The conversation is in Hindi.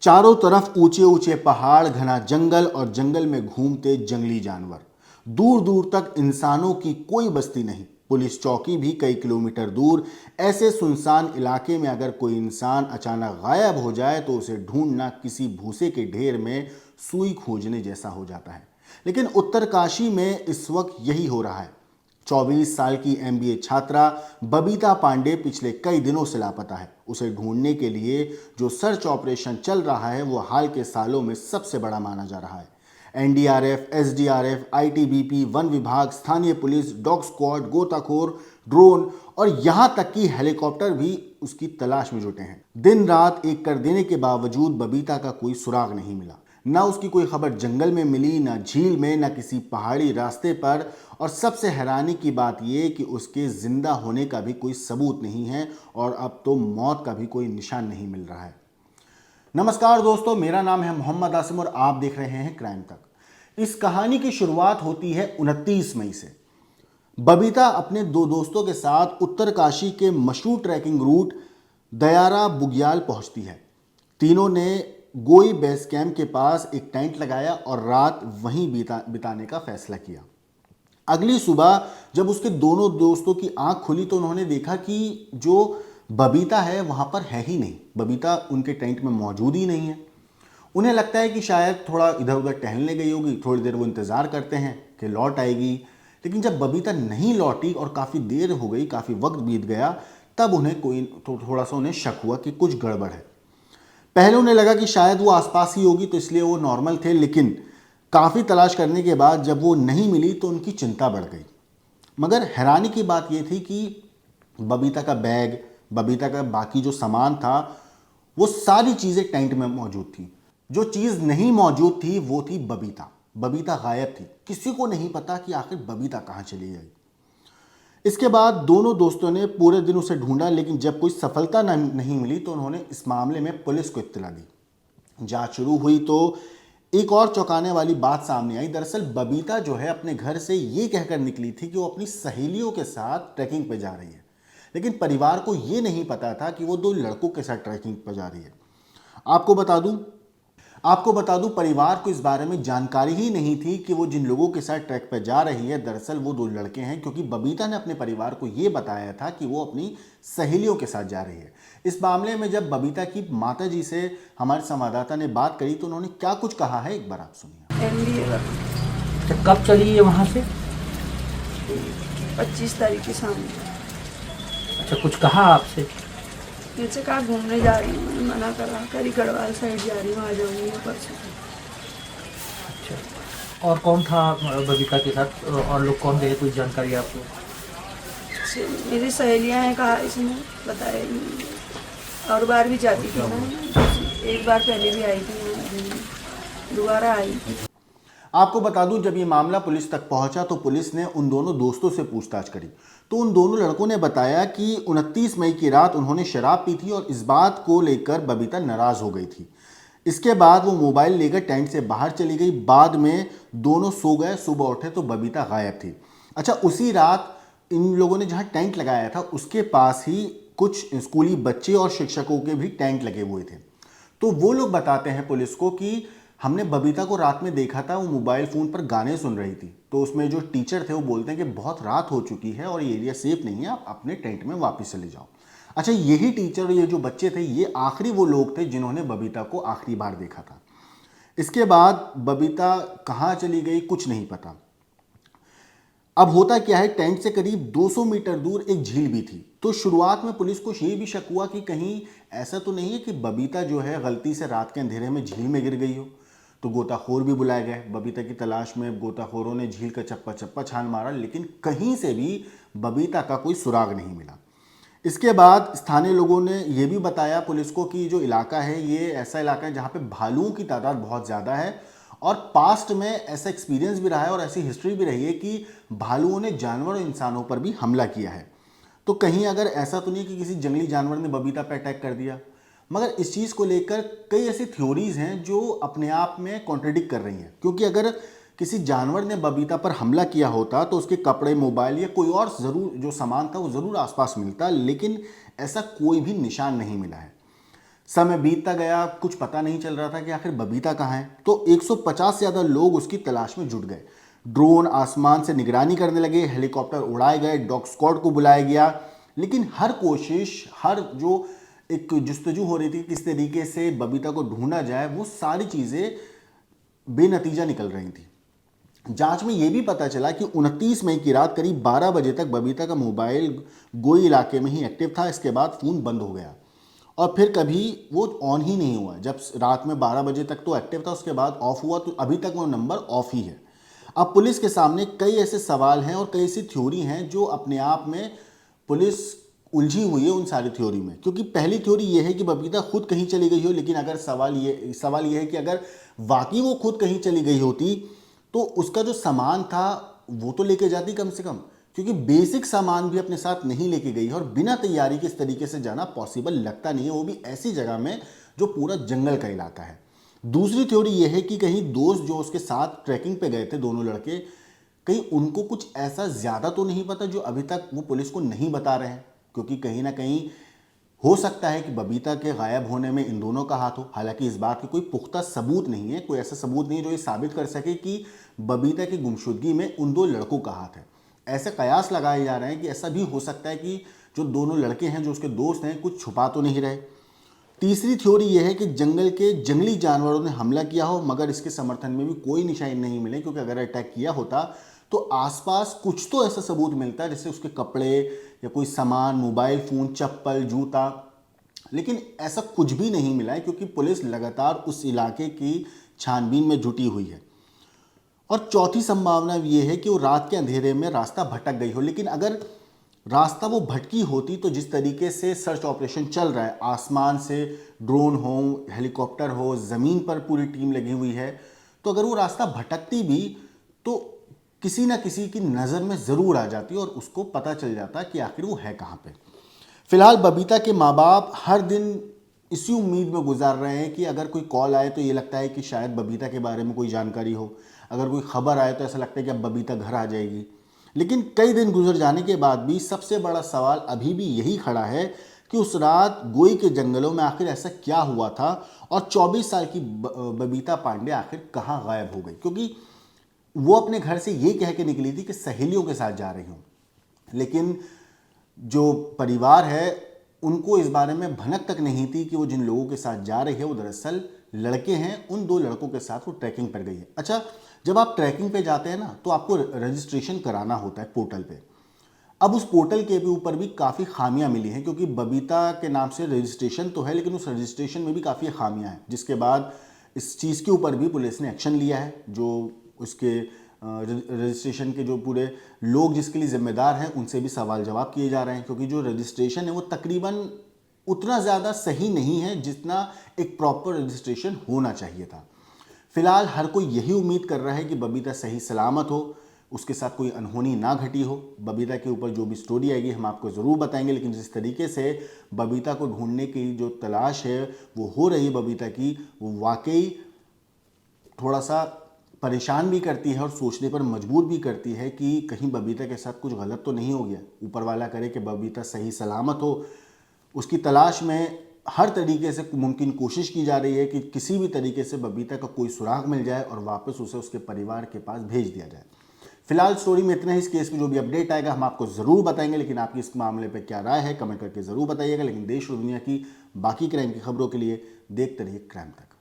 चारों तरफ ऊंचे ऊंचे पहाड़, घना जंगल और जंगल में घूमते जंगली जानवर। दूर दूर तक इंसानों की कोई बस्ती नहीं, पुलिस चौकी भी कई किलोमीटर दूर। ऐसे सुनसान इलाके में अगर कोई इंसान अचानक गायब हो जाए तो उसे ढूंढना किसी भूसे के ढेर में सुई खोजने जैसा हो जाता है। लेकिन उत्तरकाशी में इस वक्त यही हो रहा है। 24 साल की एमबीए छात्रा बबीता पांडे पिछले कई दिनों से लापता है। उसे ढूंढने के लिए जो सर्च ऑपरेशन चल रहा है वो हाल के सालों में सबसे बड़ा माना जा रहा है। एनडीआरएफ, एसडीआरएफ, आईटीबीपी, वन विभाग, स्थानीय पुलिस, डॉग स्क्वाड, गोताखोर, ड्रोन और यहां तक कि हेलीकॉप्टर भी उसकी तलाश में जुटे हैं। दिन रात एक कर देने के बावजूद बबीता का कोई सुराग नहीं मिला। ना उसकी कोई खबर जंगल में मिली, ना झील में, ना किसी पहाड़ी रास्ते पर। और सबसे हैरानी की बात यह कि उसके जिंदा होने का भी कोई सबूत नहीं है और अब तो मौत का भी कोई निशान नहीं मिल रहा है। नमस्कार दोस्तों, मेरा नाम है मोहम्मद आसिम और आप देख रहे हैं क्राइम तक। इस कहानी की शुरुआत होती है 29 मई से। बबीता अपने दो दोस्तों के साथ उत्तरकाशी के मशहूर ट्रैकिंग रूट दयारा बुग्याल पहुंचती है। तीनों ने गोई बेस कैंप के पास एक टेंट लगाया और रात वहीं बिताने का फैसला किया। अगली सुबह जब उसके दोनों दोस्तों की आंख खुली तो उन्होंने देखा कि जो बबीता है वहां पर है ही नहीं। बबीता उनके टेंट में मौजूद ही नहीं है। उन्हें लगता है कि शायद थोड़ा इधर उधर टहलने गई होगी। थोड़ी देर वो इंतज़ार करते हैं कि लौट आएगी, लेकिन जब बबीता नहीं लौटी और काफ़ी देर हो गई, काफ़ी वक्त बीत गया, तब उन्हें थोड़ा सा उन्हें शक हुआ कि कुछ गड़बड़ है। पहले उन्हें लगा कि शायद वो आसपास ही होगी तो इसलिए वो नॉर्मल थे, लेकिन काफ़ी तलाश करने के बाद जब वो नहीं मिली तो उनकी चिंता बढ़ गई। मगर हैरानी की बात ये थी कि बबीता का बैग, बबीता का बाकी जो सामान था, वो सारी चीज़ें टेंट में मौजूद थी। जो चीज़ नहीं मौजूद थी वो थी बबीता। बबीता गायब थी। किसी को नहीं पता कि आखिर बबीता कहाँ चली गई। इसके बाद दोनों दोस्तों ने पूरे दिन उसे ढूंढा, लेकिन जब कोई सफलता नहीं मिली तो उन्होंने इस मामले में पुलिस को इत्तला दी। जांच शुरू हुई तो एक और चौंकाने वाली बात सामने आई। दरअसल बबीता जो है अपने घर से ये कहकर निकली थी कि वो अपनी सहेलियों के साथ ट्रैकिंग पे जा रही है, लेकिन परिवार को ये नहीं पता था कि वो दो लड़कों के साथ ट्रैकिंग पर जा रही है। आपको बता दूं परिवार को इस बारे में जानकारी ही नहीं थी कि वो जिन लोगों के साथ ट्रैक पर जा रही है दरअसल वो दो लड़के हैं, क्योंकि बबीता ने अपने परिवार को ये बताया था कि वो अपनी सहेलियों के साथ जा रही है। इस मामले में जब बबीता की माता जी से हमारे संवाददाता ने बात करी तो उन्होंने क्या कुछ कहा है, एक बार आप सुनिए। तो कब चली है वहाँ से? 25 तारीख की शाम। अच्छा, कुछ कहा आपसे? मुझसे कहा घूमने जा रही हूँ, मैंने मना करा, करी गढ़वाल साइड जा रही हूँ, आ जाऊँगी परसों। अच्छा, और कौन था बबीता के साथ? और लोग कौन गए, कुछ जानकारी आपको? मेरी सहेलियाँ हैं, कहा इसने बताया ही नहीं। और बार भी जाती थी ना, एक बार पहले भी आई थी, दोबारा आई। आपको बता दूं जब ये मामला पुलिस तक पहुंचा तो पुलिस ने उन दोनों दोस्तों से पूछताछ करी तो उन दोनों लड़कों ने बताया कि 29 मई की रात उन्होंने शराब पी थी और इस बात को लेकर बबीता नाराज हो गई थी। इसके बाद वो मोबाइल लेकर टेंट से बाहर चली गई। बाद में दोनों सो गए, सुबह उठे तो बबीता गायब थी। अच्छा, उसी रात इन लोगों ने जहाँ टेंट लगाया था उसके पास ही कुछ स्कूली बच्चे और शिक्षकों के भी टेंट लगे हुए थे। तो वो लोग बताते हैं पुलिस को कि हमने बबीता को रात में देखा था, वो मोबाइल फ़ोन पर गाने सुन रही थी। तो उसमें जो टीचर थे वो बोलते हैं कि बहुत रात हो चुकी है और ये एरिया सेफ नहीं है, आप अपने टेंट में वापस चले जाओ। अच्छा, यही टीचर और ये जो बच्चे थे ये आखिरी वो लोग थे जिन्होंने बबीता को आखिरी बार देखा था। इसके बाद बबीता कहाँ चली गई कुछ नहीं पता। अब होता क्या है, टेंट से करीब 200 मीटर दूर एक झील भी थी। तो शुरुआत में पुलिस को ये भी शक हुआ कि कहीं ऐसा तो नहीं है कि बबीता जो है गलती से रात के अंधेरे में झील में गिर गई हो। तो गोताखोर भी बुलाए गए। बबीता की तलाश में गोताखोरों ने झील का चप्पा चप्पा छान मारा, लेकिन कहीं से भी बबीता का कोई सुराग नहीं मिला। इसके बाद स्थानीय लोगों ने यह भी बताया पुलिस को कि जो इलाका है ये ऐसा इलाका है जहाँ पे भालुओं की तादाद बहुत ज़्यादा है और पास्ट में ऐसा एक्सपीरियंस भी रहा है और ऐसी हिस्ट्री भी रही है कि भालुओं ने जानवर और इंसानों पर भी हमला किया है। तो कहीं अगर ऐसा तो नहीं कि किसी जंगली जानवर ने बबीता पर अटैक कर दिया। मगर इस चीज़ को लेकर कई ऐसी थ्योरीज हैं जो अपने आप में कॉन्ट्रडिक्ट कर रही हैं, क्योंकि अगर किसी जानवर ने बबीता पर हमला किया होता तो उसके कपड़े, मोबाइल या कोई और ज़रूर जो सामान था वो ज़रूर आसपास मिलता, लेकिन ऐसा कोई भी निशान नहीं मिला है। समय बीतता गया, कुछ पता नहीं चल रहा था कि आखिर बबीता कहाँ है। तो 150 से ज़्यादा लोग उसकी तलाश में जुट गए। ड्रोन आसमान से निगरानी करने लगे, हेलीकॉप्टर उड़ाए गए, डॉग स्क्वाड को बुलाया गया, लेकिन हर कोशिश, हर जो एक जुस्तजू हो रही थी किस तरीके से बबीता को ढूंढा जाए, वो सारी चीज़ें बेनतीजा निकल रही थी। जांच में यह भी पता चला कि 29 मई की रात करीब 12 बजे तक बबीता का मोबाइल गोई इलाके में ही एक्टिव था। इसके बाद फ़ोन बंद हो गया और फिर कभी वो ऑन ही नहीं हुआ। जब रात में 12 बजे तक तो एक्टिव था, उसके बाद ऑफ हुआ, तो अभी तक वो नंबर ऑफ ही है। अब पुलिस के सामने कई ऐसे सवाल हैं और कई ऐसी थ्योरी हैं जो अपने आप में पुलिस उलझी हुई है उन सारी थ्योरी में। क्योंकि पहली थ्योरी ये है कि बबीता खुद कहीं चली गई हो, लेकिन अगर सवाल ये है कि अगर वाकई वो खुद कहीं चली गई होती तो उसका जो सामान था वो तो लेके जाती कम से कम, क्योंकि बेसिक सामान भी अपने साथ नहीं लेके गई है और बिना तैयारी के इस तरीके से जाना पॉसिबल लगता नहीं है, वो भी ऐसी जगह में जो पूरा जंगल का इलाका है। दूसरी थ्योरी ये है कि कहीं दोस्त जो उसके साथ ट्रैकिंग पे गए थे, दोनों लड़के, कहीं उनको कुछ ऐसा ज़्यादा तो नहीं पता जो अभी तक वो पुलिस को नहीं बता रहे हैं, क्योंकि कहीं ना कहीं हो सकता है कि बबीता के गायब होने में इन दोनों का हाथ हो। हालांकि इस बात की कोई पुख्ता सबूत नहीं है, कोई ऐसा सबूत नहीं है जो ये साबित कर सके कि बबीता की गुमशुदगी में उन दो लड़कों का हाथ है। ऐसे कयास लगाए जा रहे हैं कि ऐसा भी हो सकता है कि जो दोनों लड़के हैं, जो उसके दोस्त हैं, कुछ छुपा तो नहीं रहे। तीसरी थ्योरी यह है कि जंगल के जंगली जानवरों ने हमला किया हो, मगर इसके समर्थन में भी कोई निशानी नहीं मिले, क्योंकि अगर अटैक किया होता तो आसपास कुछ तो ऐसा सबूत मिलता है, जैसे उसके कपड़े या कोई सामान, मोबाइल फ़ोन, चप्पल, जूता, लेकिन ऐसा कुछ भी नहीं मिला है, क्योंकि पुलिस लगातार उस इलाके की छानबीन में जुटी हुई है। और चौथी संभावना ये है कि वो रात के अंधेरे में रास्ता भटक गई हो, लेकिन अगर रास्ता वो भटकी होती तो जिस तरीके से सर्च ऑपरेशन चल रहा है, आसमान से ड्रोन हो, हेलीकॉप्टर हो, ज़मीन पर पूरी टीम लगी हुई है, तो अगर वो रास्ता भटकती भी तो किसी ना किसी की नज़र में ज़रूर आ जाती और उसको पता चल जाता कि आखिर वो है कहाँ पे। फिलहाल बबीता के माँ बाप हर दिन इसी उम्मीद में गुजार रहे हैं कि अगर कोई कॉल आए तो ये लगता है कि शायद बबीता के बारे में कोई जानकारी हो, अगर कोई खबर आए तो ऐसा लगता है कि अब बबीता घर आ जाएगी। लेकिन कई दिन गुजर जाने के बाद भी सबसे बड़ा सवाल अभी भी यही खड़ा है कि उस रात गोई के जंगलों में आखिर ऐसा क्या हुआ था और 24 साल की बबीता पांडे आखिर कहाँ गायब हो गई। क्योंकि वो अपने घर से ये कह के निकली थी कि सहेलियों के साथ जा रही हूँ, लेकिन जो परिवार है उनको इस बारे में भनक तक नहीं थी कि वो जिन लोगों के साथ जा रही है वो दरअसल लड़के हैं, उन दो लड़कों के साथ वो ट्रैकिंग पर गई है। अच्छा, जब आप ट्रैकिंग पे जाते हैं ना तो आपको रजिस्ट्रेशन कराना होता है पोर्टल पे। अब उस पोर्टल के भी ऊपर भी काफ़ी खामियां मिली हैं, क्योंकि बबीता के नाम से रजिस्ट्रेशन तो है, लेकिन उस रजिस्ट्रेशन में भी काफ़ी खामियां हैं, जिसके बाद इस चीज़ के ऊपर भी पुलिस ने एक्शन लिया है। जो उसके रजिस्ट्रेशन के जो पूरे लोग जिसके लिए जिम्मेदार हैं उनसे भी सवाल जवाब किए जा रहे हैं, क्योंकि जो रजिस्ट्रेशन है वो तकरीबन उतना ज़्यादा सही नहीं है जितना एक प्रॉपर रजिस्ट्रेशन होना चाहिए था। फिलहाल हर कोई यही उम्मीद कर रहा है कि बबीता सही सलामत हो, उसके साथ कोई अनहोनी ना घटी हो। बबीता के ऊपर जो भी स्टोरी आएगी हम आपको ज़रूर बताएंगे, लेकिन जिस तरीके से बबीता को ढूंढने की जो तलाश है वो हो रही है बबीता की, वो वाकई थोड़ा सा परेशान भी करती है और सोचने पर मजबूर भी करती है कि कहीं बबीता के साथ कुछ गलत तो नहीं हो गया। ऊपर वाला करे कि बबीता सही सलामत हो। उसकी तलाश में हर तरीके से मुमकिन कोशिश की जा रही है कि किसी भी तरीके से बबीता का कोई सुराग मिल जाए और वापस उसे उसके परिवार के पास भेज दिया जाए। फिलहाल स्टोरी में इतना ही। इस केस में जो भी अपडेट आएगा हम आपको ज़रूर बताएंगे, लेकिन आपकी इस मामले पर क्या राय है कमेंट करके ज़रूर बताइएगा। लेकिन देश और दुनिया की बाकी क्राइम की खबरों के लिए देखते रहिए क्राइम तक।